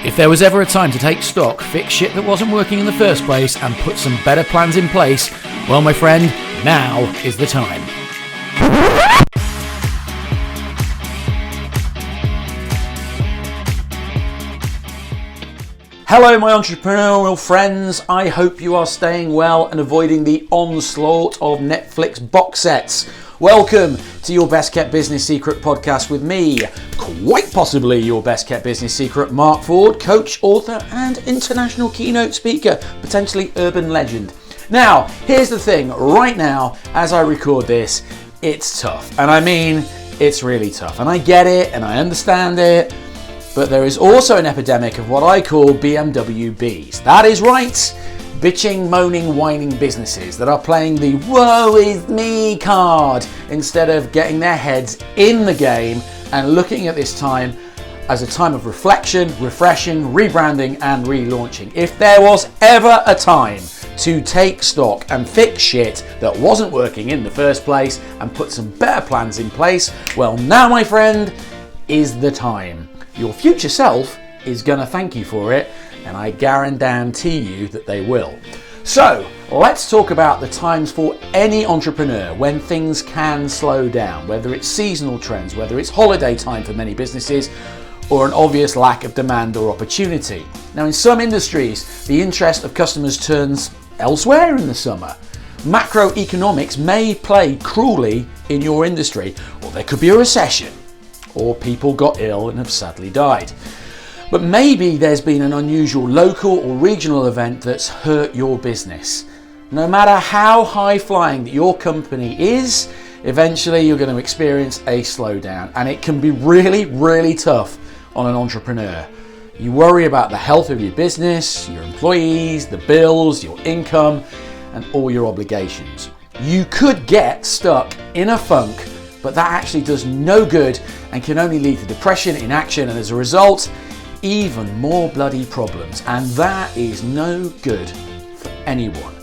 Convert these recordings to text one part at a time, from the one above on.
If there was ever a time to take stock, fix shit that wasn't working in the first place, and put some better plans in place, well, my friend, now is the time. Hello, my entrepreneurial friends. I hope you are staying well and avoiding the onslaught of Netflix box sets. Welcome to your Best Kept Business Secret podcast with me, quite possibly your best kept business secret, Mark Ford, coach, author, and international keynote speaker, potentially urban legend. Now, here's the thing. Right now, as I record this, it's tough. And I mean, it's really tough. And I get it and I understand it. But there is also an epidemic of what I call BMW Bs. That is right. Bitching, moaning, whining businesses that are playing the woe is me card instead of getting their heads in the game and looking at this time as a time of reflection, refreshing, rebranding and relaunching. If there was ever a time to take stock and fix shit that wasn't working in the first place and put some better plans in place, well, now, my friend, is the time. Your future self is gonna thank you for it, and I guarantee you that they will. So let's talk about the times for any entrepreneur when things can slow down, whether it's seasonal trends, whether it's holiday time for many businesses, or an obvious lack of demand or opportunity. Now, in some industries, the interest of customers turns elsewhere in the summer. Macroeconomics may play cruelly in your industry, or there could be a recession, or people got ill and have sadly died. But maybe there's been an unusual local or regional event that's hurt your business. No matter how high flying that your company is, eventually you're going to experience a slowdown, and it can be really, really tough on an entrepreneur. You worry about the health of your business, your employees, the bills, your income, and all your obligations. You could get stuck in a funk, but that actually does no good and can only lead to depression, inaction, and as a result, even more bloody problems. And that is no good for anyone.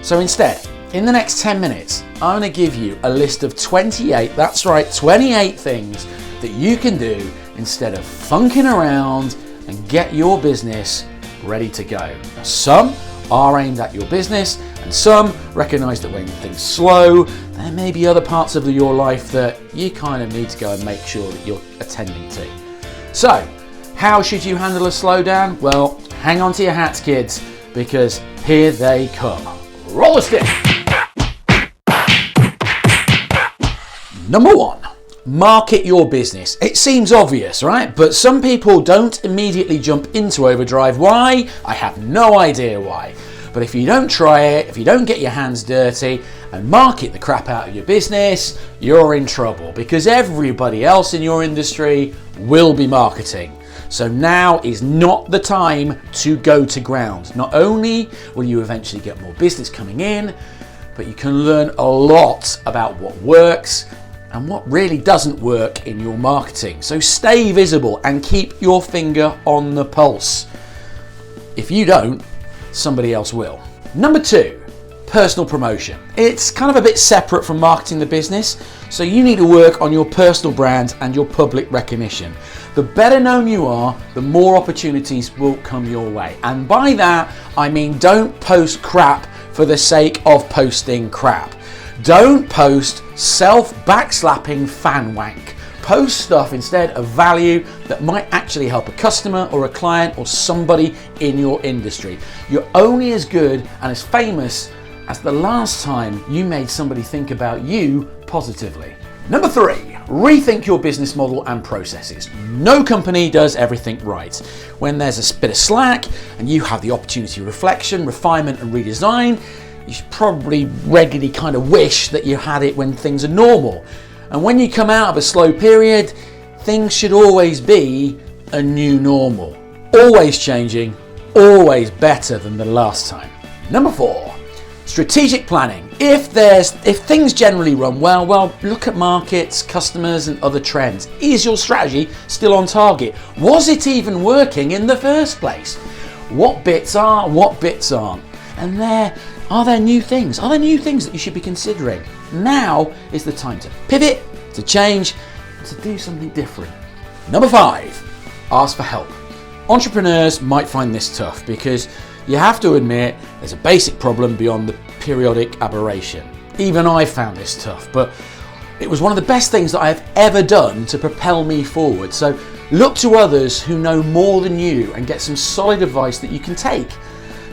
So instead, in the next 10 minutes, I'm going to give you a list of 28, that's right, 28 things that you can do instead of funking around and get your business ready to go. Now, some are aimed at your business, and some recognize that when things slow, there may be other parts of your life that you kind of need to go and make sure that you're attending to. So, how should you handle a slowdown? Well, hang on to your hats, kids, because here they come. Roll the stick! Number 1. Market your business. It seems obvious, right? But some people don't immediately jump into overdrive. Why? I have no idea why. But if you don't try it, if you don't get your hands dirty and market the crap out of your business, you're in trouble because everybody else in your industry will be marketing. So now is not the time to go to ground. Not only will you eventually get more business coming in, but you can learn a lot about what works and what really doesn't work in your marketing. So stay visible and keep your finger on the pulse. If you don't, somebody else will. Number 2, personal promotion. It's kind of a bit separate from marketing the business, so you need to work on your personal brand and your public recognition. The better known you are, the more opportunities will come your way. And by that, I mean don't post crap for the sake of posting crap. Don't post self-backslapping fan wank. Post stuff instead of value that might actually help a customer or a client or somebody in your industry. You're only as good and as famous as the last time you made somebody think about you positively. Number 3, rethink your business model and processes. No company does everything right. When there's a bit of slack and you have the opportunity to reflection, refinement and redesign, you should probably regularly kind of wish that you had it when things are normal. And when you come out of a slow period, things should always be a new normal. Always changing, always better than the last time. Number 4, strategic planning. If things generally run well, look at markets, customers and other trends. Is your strategy still on target? Was it even working in the first place? What bits are, what bits aren't? And are there new things? Are there new things that you should be considering? Now is the time to pivot, to change, to do something different. Number 5, ask for help. Entrepreneurs might find this tough because you have to admit there's a basic problem beyond the periodic aberration. Even I found this tough, but it was one of the best things that I have ever done to propel me forward. So look to others who know more than you and get some solid advice that you can take.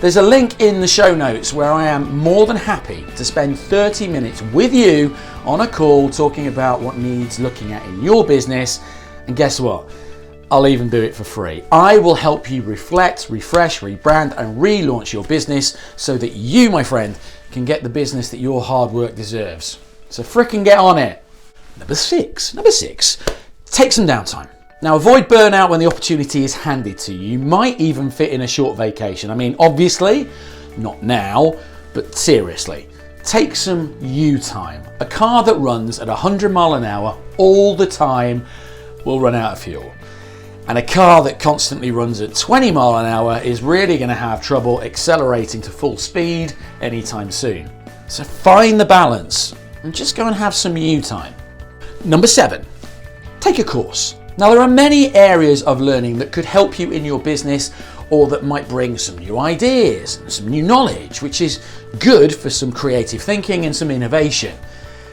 There's a link in the show notes where I am more than happy to spend 30 minutes with you on a call talking about what needs looking at in your business. And guess what? I'll even do it for free. I will help you reflect, refresh, rebrand and relaunch your business so that you, my friend, can get the business that your hard work deserves. So frickin' get on it. Number six, take some downtime. Now, avoid burnout when the opportunity is handed to you. You might even fit in a short vacation. I mean, obviously, not now, but seriously, take some you time. A car that runs at 100 miles an hour all the time will run out of fuel. And a car that constantly runs at 20 miles an hour is really going to have trouble accelerating to full speed anytime soon. So find the balance and just go and have some you time. Number 7, take a course. Now, there are many areas of learning that could help you in your business or that might bring some new ideas and some new knowledge, which is good for some creative thinking and some innovation.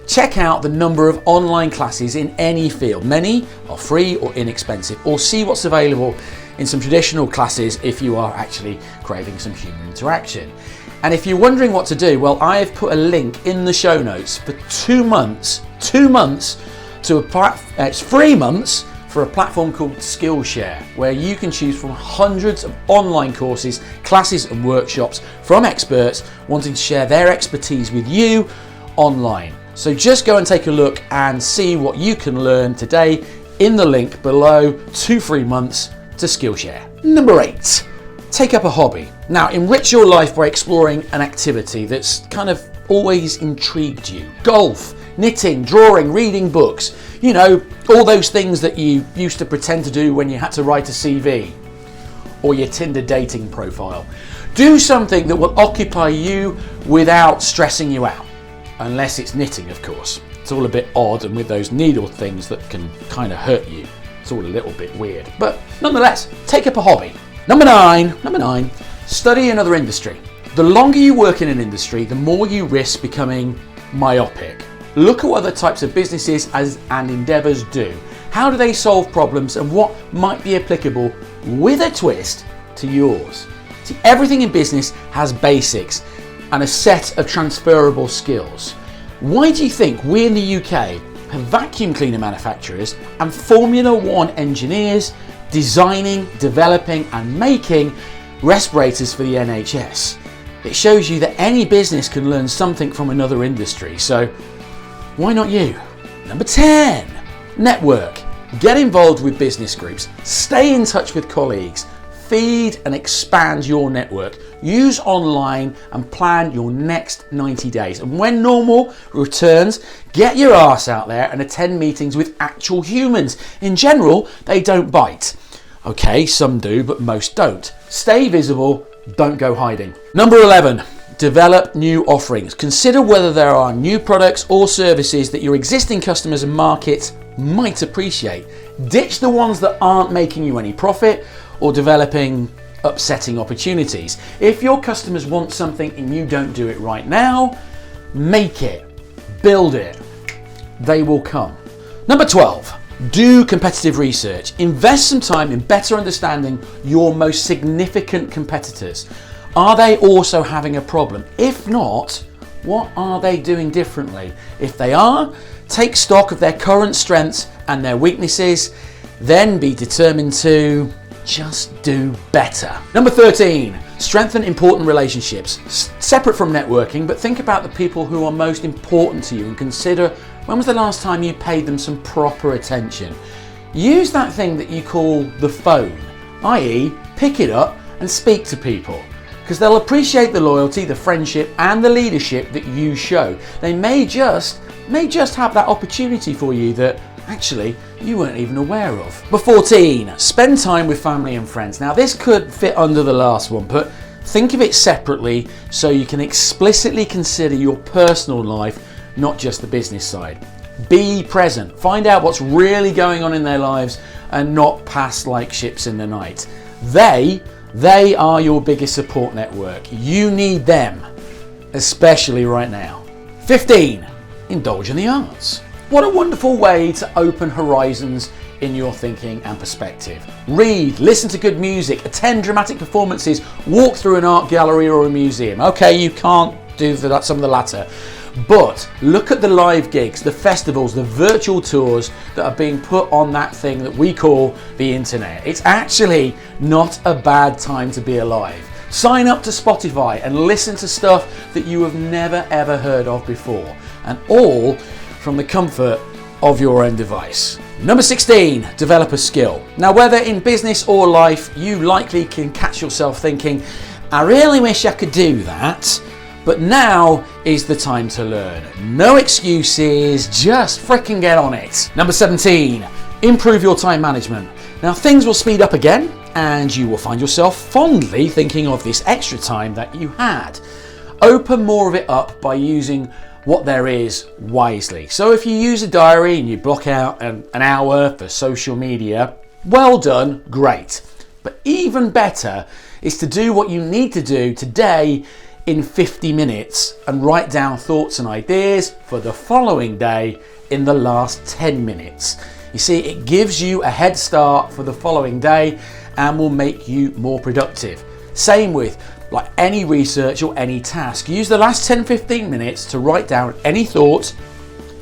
Check out the number of online classes in any field. Many are free or inexpensive, or see what's available in some traditional classes if you are actually craving some human interaction. And if you're wondering what to do, well, I have put a link in the show notes for 2 months to it's 3 months for a platform called Skillshare, where you can choose from hundreds of online courses, classes and workshops from experts wanting to share their expertise with you online. So just go and take a look and see what you can learn today in the link below. 2 free months to Skillshare. Number 8, take up a hobby. Now, enrich your life by exploring an activity that's kind of always intrigued you. Golf, knitting, drawing, reading books, you know, all those things that you used to pretend to do when you had to write a CV or your Tinder dating profile. Do something that will occupy you without stressing you out, unless it's knitting, of course. It's all a bit odd, and with those needle things that can kind of hurt you, it's all a little bit weird. But nonetheless, take up a hobby. Number nine, study another industry. The longer you work in an industry, the more you risk becoming myopic. Look at what other types of businesses and endeavours do. How do they solve problems, and what might be applicable with a twist to yours? See, everything in business has basics and a set of transferable skills. Why do you think we in the UK have vacuum cleaner manufacturers and Formula One engineers designing, developing and making respirators for the NHS? It shows you that any business can learn something from another industry. So why not you? Number 10, network. Get involved with business groups. Stay in touch with colleagues. Feed and expand your network. Use online and plan your next 90 days. And when normal returns, get your ass out there and attend meetings with actual humans. In general, they don't bite. Okay, some do, but most don't. Stay visible, don't go hiding. Number 11. Develop new offerings. Consider whether there are new products or services that your existing customers and markets might appreciate. Ditch the ones that aren't making you any profit or developing upsetting opportunities. If your customers want something and you don't do it right now, make it, build it. They will come. Number 12. Do competitive research. Invest some time in better understanding your most significant competitors. Are they also having a problem? If not, what are they doing differently? If they are, take stock of their current strengths and their weaknesses, then be determined to just do better. Number 13, strengthen important relationships. Separate from networking, but think about the people who are most important to you and consider when was the last time you paid them some proper attention. Use that thing that you call the phone, i.e. pick it up and speak to people, because they'll appreciate the loyalty, the friendship and the leadership that you show. They may just have that opportunity for you that actually you weren't even aware of. Number 14, spend time with family and friends. Now this could fit under the last one, but think of it separately so you can explicitly consider your personal life, not just the business side. Be present, find out what's really going on in their lives and not pass like ships in the night. They are your biggest support network. You need them, especially right now. 15, indulge in the arts. What a wonderful way to open horizons in your thinking and perspective. Read, listen to good music, attend dramatic performances, walk through an art gallery or a museum. Okay, you can't do some of the latter, but look at the live gigs, the festivals, the virtual tours that are being put on that thing that we call the internet. It's actually not a bad time to be alive. Sign up to Spotify and listen to stuff that you have never ever heard of before, and all from the comfort of your own device. Number 16, develop a skill. Now, whether in business or life, you likely can catch yourself thinking, I really wish I could do that, but now is the time to learn. No excuses, just freaking get on it. Number 17, improve your time management. Now, things will speed up again, and you will find yourself fondly thinking of this extra time that you had. Open more of it up by using what there is wisely. So if you use a diary and you block out an hour for social media, well done, great. But even better is to do what you need to do today in 50 minutes and write down thoughts and ideas for the following day in the last 10 minutes. You see, it gives you a head start for the following day and will make you more productive. Same with like any research or any task. Use the last 10-15 minutes to write down any thoughts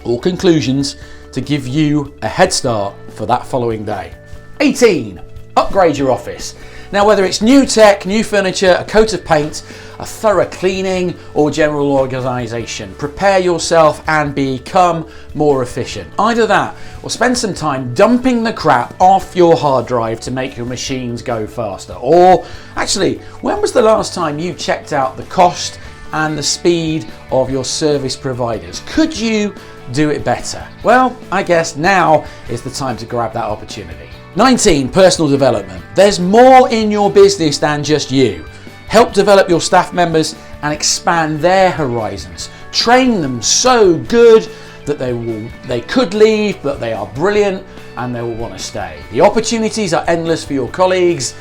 or conclusions to give you a head start for that following day. 18, upgrade your office. Now, whether it's new tech, new furniture, a coat of paint, a thorough cleaning or general organisation, prepare yourself and become more efficient. Either that or spend some time dumping the crap off your hard drive to make your machines go faster. Or actually, when was the last time you checked out the cost and the speed of your service providers? Could you do it better? Well, I guess now is the time to grab that opportunity. 19, personal development. There's more in your business than just you. Help develop your staff members and expand their horizons. Train them so good that they could leave, but they are brilliant and they will want to stay. The opportunities are endless for your colleagues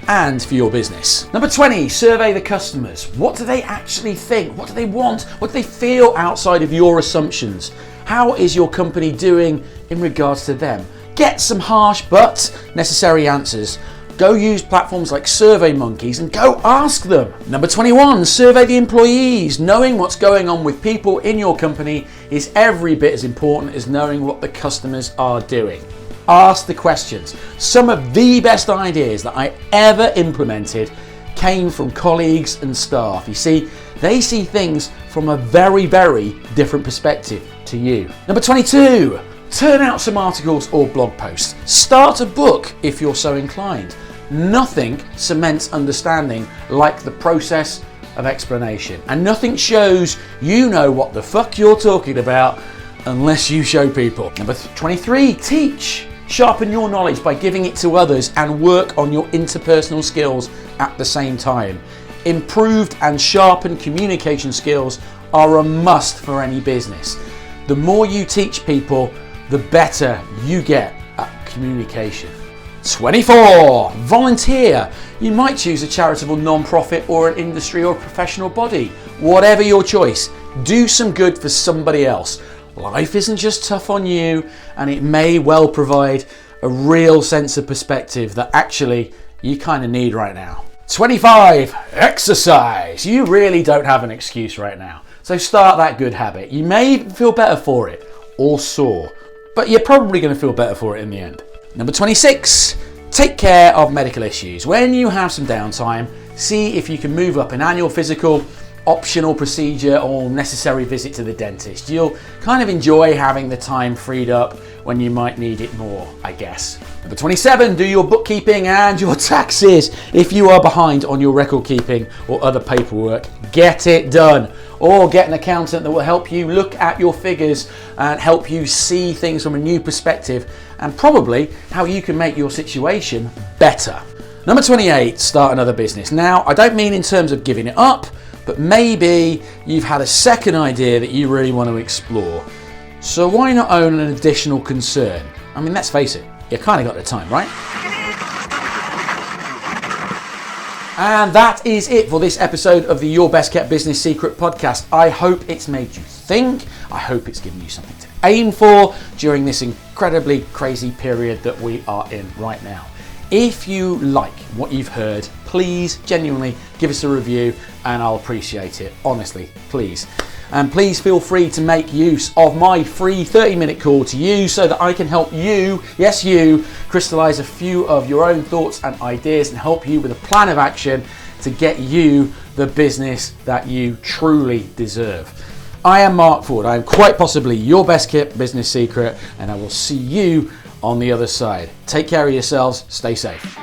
and for your business. Number 20, survey the customers. What do they actually think? What do they want? What do they feel outside of your assumptions? How is your company doing in regards to them? Get some harsh but necessary answers. Go use platforms like SurveyMonkey and go ask them. Number 21, survey the employees. Knowing what's going on with people in your company is every bit as important as knowing what the customers are doing. Ask the questions. Some of the best ideas that I ever implemented came from colleagues and staff. You see, they see things from a very, very different perspective to you. Number 22, turn out some articles or blog posts. Start a book if you're so inclined. Nothing cements understanding like the process of explanation. And nothing shows you know what the fuck you're talking about unless you show people. Number 23, teach. Sharpen your knowledge by giving it to others and work on your interpersonal skills at the same time. Improved and sharpened communication skills are a must for any business. The more you teach people, the better you get at communication. 24, volunteer. You might choose a charitable non-profit or an industry or professional body. Whatever your choice, do some good for somebody else. Life isn't just tough on you, and it may well provide a real sense of perspective that actually you kind of need right now. 25, exercise. You really don't have an excuse right now. So start that good habit. You may even feel better for it, or sore, but you're probably going to feel better for it in the end. Number 26, take care of medical issues. When you have some downtime, see if you can move up an annual physical, optional procedure or necessary visit to the dentist. You'll kind of enjoy having the time freed up when you might need it more, I guess. Number 27, do your bookkeeping and your taxes. If you are behind on your record keeping or other paperwork, get it done. Or get an accountant that will help you look at your figures and help you see things from a new perspective and probably how you can make your situation better. Number 28, start another business. Now, I don't mean in terms of giving it up, but maybe you've had a second idea that you really want to explore. So why not own an additional concern? I mean, let's face it, you kind of got the time, right? And that is it for this episode of the Your Best Kept Business Secret podcast. I hope it's made you think. I hope it's given you something to aim for during this incredibly crazy period that we are in right now. If you like what you've heard, please genuinely give us a review and I'll appreciate it. Honestly, please. And please feel free to make use of my free 30-minute call to you so that I can help you, yes you, crystallize a few of your own thoughts and ideas and help you with a plan of action to get you the business that you truly deserve. I am Mark Ford. I am quite possibly your best kept business secret, and I will see you on the other side. Take care of yourselves. Stay safe.